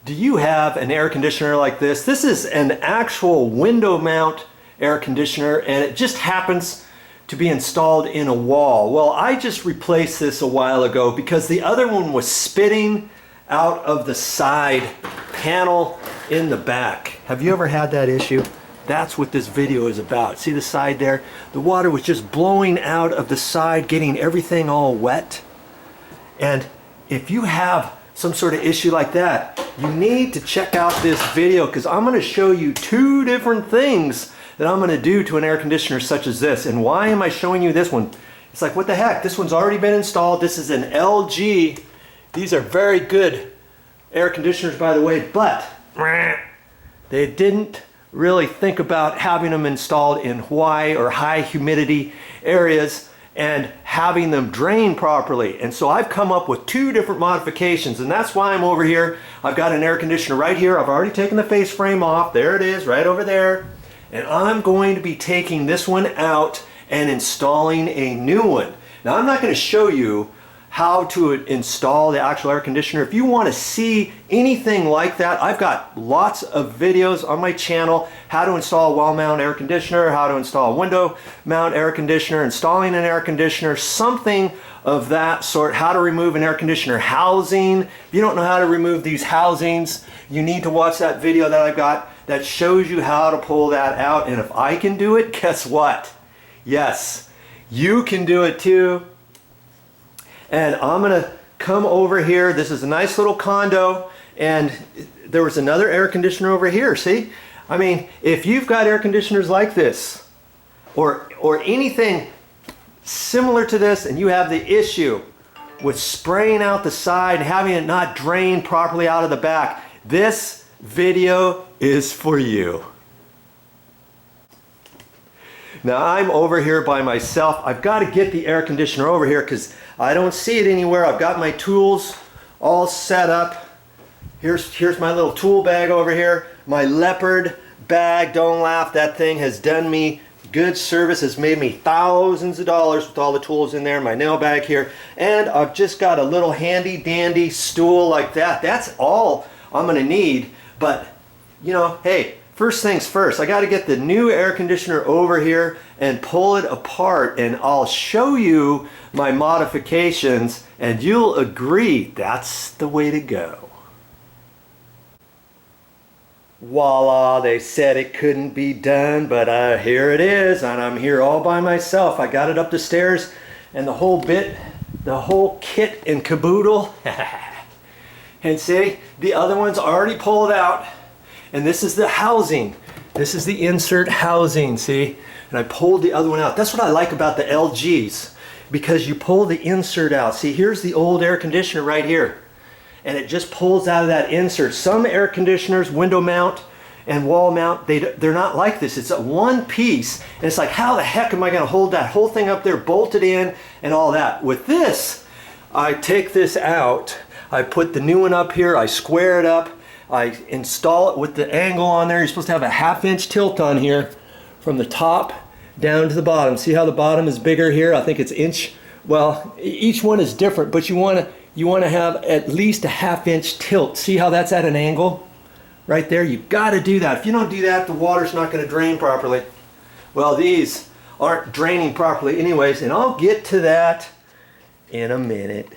Do you have an air conditioner like this? This is an actual window mount air conditioner, and it just happens to be installed in a wall. Well, I just replaced this a while ago because the other one was spitting out of the side panel in the back. Have you ever had that issue? That's what this video is about. See the side there? The water was just blowing out of the side, getting everything all wet. And if you have some sort of issue like that, you need to check out this video, because I'm going to show you two different things that I'm going to do to an air conditioner such as this. And why am I showing you this one? It's like, what the heck? This one's already been installed. This is an LG. These are very good air conditioners, by the way, but they didn't really think about having them installed in Hawaii or high humidity areas and having them drain properly. And so I've come up with two different modifications, and that's why I'm over here. I've got an air conditioner right here. I've already taken the face frame off. There it is, right over there. And I'm going to be taking this one out and installing a new one. Now, I'm not going to show you how to install the actual air conditioner. If you want to see anything like that, I've got lots of videos on my channel: how to install a wall mount air conditioner, how to install a window mount air conditioner, installing an air conditioner, something of that sort, how to remove an air conditioner housing. If you don't know how to remove these housings, you need to watch that video that I've got that shows you how to pull that out. And if I can do it, guess what? Yes, you can do it too. And I'm gonna come over here. This is a nice little condo, and there was another air conditioner over here. See? I mean, if you've got air conditioners like this, or anything similar to this, and you have the issue with spraying out the side and having it not drain properly out of the back, this video is for you. Now, I'm over here by myself. I've got to get the air conditioner over here because I don't see it anywhere. I've got my tools all set up. Here's my little tool bag over here. My leopard bag. Don't laugh. That thing has done me good service. Has made me thousands of dollars with all the tools in there. My nail bag here. And I've just got a little handy dandy stool like that. That's all I'm going to need. But, you know, hey, first things first, I got to get the new air conditioner over here and pull it apart, and I'll show you my modifications, and you'll agree that's the way to go. Voila, they said it couldn't be done, but here it is, and I'm here all by myself. I got it up the stairs, and the whole kit and caboodle. And see, the other one's already pulled out. And this is the housing. This is the insert housing, see? And I pulled the other one out. That's what I like about the LGs, because you pull the insert out. See, here's the old air conditioner right here. And it just pulls out of that insert. Some air conditioners, window mount and wall mount, they're not like this. It's a one piece. And it's like, how the heck am I going to hold that whole thing up there, bolted in and all that? With this, I take this out. I put the new one up here. I square it up. I install it with the angle on there. You're supposed to have a 1/2 inch tilt on here from the top down to the bottom. See how the bottom is bigger here? I think it's inch. Well, each one is different, but you want to have at least a 1/2 inch tilt. See how that's at an angle? Right there. You've got to do that. If you don't do that, the water's not going to drain properly. Well, these aren't draining properly anyways, and I'll get to that in a minute.